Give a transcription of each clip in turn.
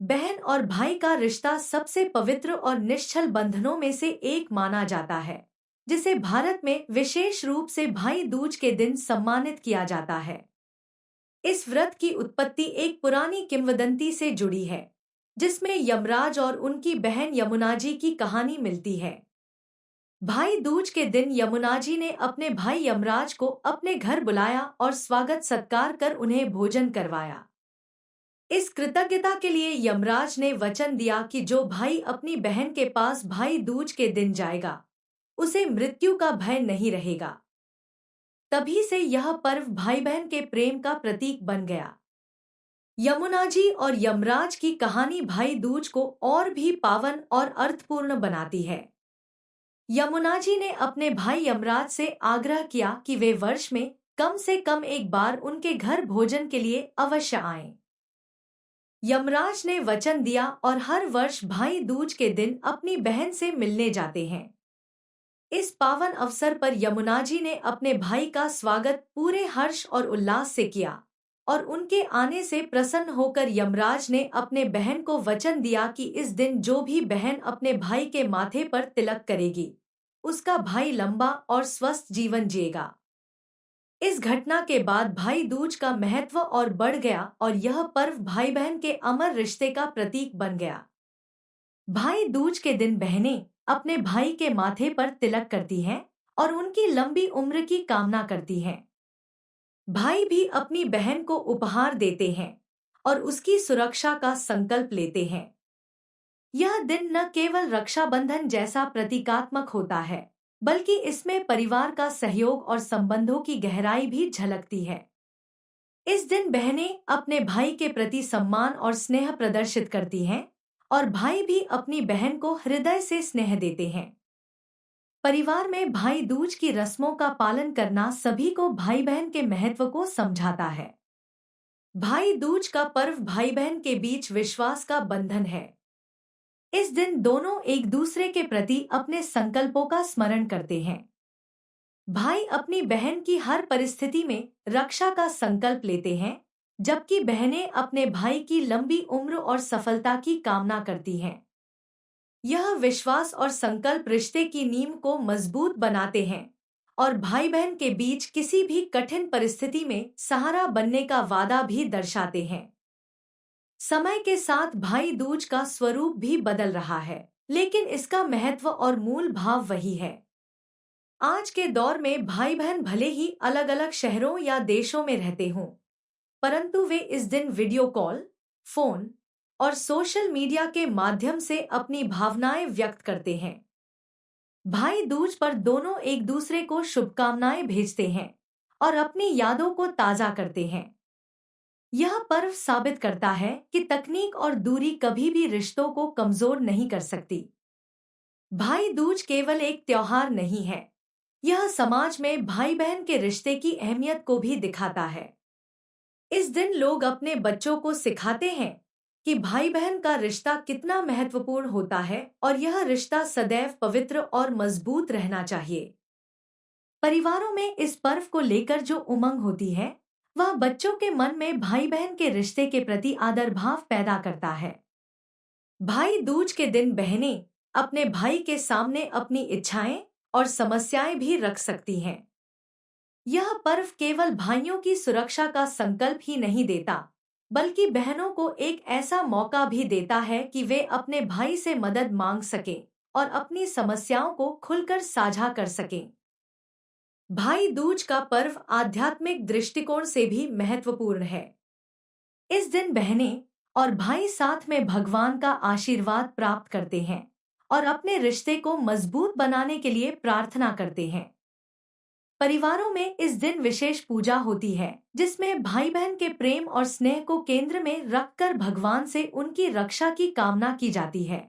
बहन और भाई का रिश्ता सबसे पवित्र और निश्चल बंधनों में से एक माना जाता है, जिसे भारत में विशेष रूप से भाई दूज के दिन सम्मानित किया जाता है। इस व्रत की उत्पत्ति एक पुरानी किंवदंती से जुड़ी है, जिसमें यमराज और उनकी बहन यमुनाजी की कहानी मिलती है। भाई दूज के दिन यमुनाजी ने अपने भाई यमराज को अपने घर बुलाया और स्वागत सत्कार कर उन्हें भोजन करवाया। इस कृतज्ञता के लिए यमराज ने वचन दिया कि जो भाई अपनी बहन के पास भाई दूज के दिन जाएगा, उसे मृत्यु का भय नहीं रहेगा। तभी से यह पर्व भाई बहन के प्रेम का प्रतीक बन गया। यमुनाजी और यमराज की कहानी भाई दूज को और भी पावन और अर्थपूर्ण बनाती है। यमुनाजी ने अपने भाई यमराज से आग्रह किया कि वे वर्ष में कम से कम एक बार उनके घर भोजन के लिए अवश्य आएं। यमराज ने वचन दिया और हर वर्ष भाई दूज के दिन अपनी बहन से मिलने जाते हैं। इस पावन अवसर पर यमुनाजी ने अपने भाई का स्वागत पूरे हर्ष और उल्लास से किया और उनके आने से प्रसन्न होकर यमराज ने अपने बहन को वचन दिया कि इस दिन जो भी बहन अपने भाई के माथे पर तिलक करेगी, उसका भाई लंबा और स्वस्थ जीवन जिएगा। इस घटना के बाद भाई दूज का महत्व और बढ़ गया और यह पर्व भाई बहन के अमर रिश्ते का प्रतीक बन गया। भाई दूज के दिन बहनें अपने भाई के माथे पर तिलक करती हैं और उनकी लंबी उम्र की कामना करती हैं। भाई भी अपनी बहन को उपहार देते हैं और उसकी सुरक्षा का संकल्प लेते हैं। यह दिन न केवल रक्षाबंधन जैसा प्रतीकात्मक होता है, बल्कि इसमें परिवार का सहयोग और संबंधों की गहराई भी झलकती है। इस दिन बहनें अपने भाई के प्रति सम्मान और स्नेह प्रदर्शित करती हैं और भाई भी अपनी बहन को हृदय से स्नेह देते हैं। परिवार में भाई दूज की रस्मों का पालन करना सभी को भाई बहन के महत्व को समझाता है। भाई दूज का पर्व भाई बहन के बीच विश्वास का बंधन है। इस दिन दोनों एक दूसरे के प्रति अपने संकल्पों का स्मरण करते हैं। भाई अपनी बहन की हर परिस्थिति में रक्षा का संकल्प लेते हैं, जबकि बहनें अपने भाई की लंबी उम्र और सफलता की कामना करती हैं। यह विश्वास और संकल्प रिश्ते की नींव को मजबूत बनाते हैं और भाई बहन के बीच किसी भी कठिन परिस्थिति में सहारा बनने का वादा भी दर्शाते हैं। समय के साथ भाई दूज का स्वरूप भी बदल रहा है, लेकिन इसका महत्व और मूल भाव वही है। आज के दौर में भाई बहन भले ही अलग अलग शहरों या देशों में रहते हों, परंतु वे इस दिन वीडियो कॉल, फोन और सोशल मीडिया के माध्यम से अपनी भावनाएं व्यक्त करते हैं। भाई दूज पर दोनों एक दूसरे को शुभकामनाएं भेजते हैं और अपनी यादों को ताजा करते हैं। यह पर्व साबित करता है कि तकनीक और दूरी कभी भी रिश्तों को कमजोर नहीं कर सकती। भाई दूज केवल एक त्योहार नहीं है, यह समाज में भाई बहन के रिश्ते की अहमियत को भी दिखाता है। इस दिन लोग अपने बच्चों को सिखाते हैं कि भाई बहन का रिश्ता कितना महत्वपूर्ण होता है और यह रिश्ता सदैव पवित्र और मजबूत रहना चाहिए। परिवारों में इस पर्व को लेकर जो उमंग होती है, वह बच्चों के मन में भाई बहन के रिश्ते के प्रति आदर भाव पैदा करता है। भाई दूज के दिन बहनें अपने भाई के सामने अपनी इच्छाएं और समस्याएं भी रख सकती हैं। यह पर्व केवल भाइयों की सुरक्षा का संकल्प ही नहीं देता, बल्कि बहनों को एक ऐसा मौका भी देता है कि वे अपने भाई से मदद मांग सकें और अपनी समस्याओं को खुलकर साझा कर सकें। भाई दूज का पर्व आध्यात्मिक दृष्टिकोण से भी महत्वपूर्ण है। इस दिन बहनें और भाई साथ में भगवान का आशीर्वाद प्राप्त करते हैं और अपने रिश्ते को मजबूत बनाने के लिए प्रार्थना करते हैं। परिवारों में इस दिन विशेष पूजा होती है, जिसमें भाई बहन के प्रेम और स्नेह को केंद्र में रखकर भगवान से उनकी रक्षा की कामना की जाती है।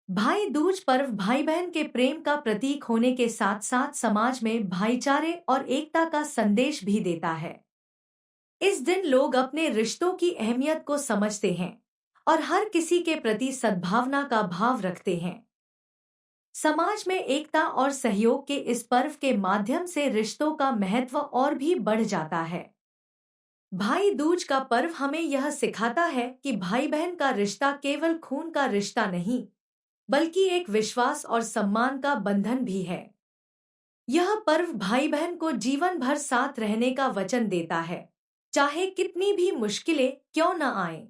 भाई दूज पर्व भाई बहन के प्रेम का प्रतीक होने के साथ साथ समाज में भाईचारे और एकता का संदेश भी देता है। इस दिन लोग अपने रिश्तों की अहमियत को समझते हैं और हर किसी के प्रति सद्भावना का भाव रखते हैं। समाज में एकता और सहयोग के इस पर्व के माध्यम से रिश्तों का महत्व और भी बढ़ जाता है। भाई दूज का पर्व हमें यह सिखाता है कि भाई बहन का रिश्ता केवल खून का रिश्ता नहीं, बल्कि एक विश्वास और सम्मान का बंधन भी है। यह पर्व भाई बहन को जीवन भर साथ रहने का वचन देता है, चाहे कितनी भी मुश्किलें क्यों न आए।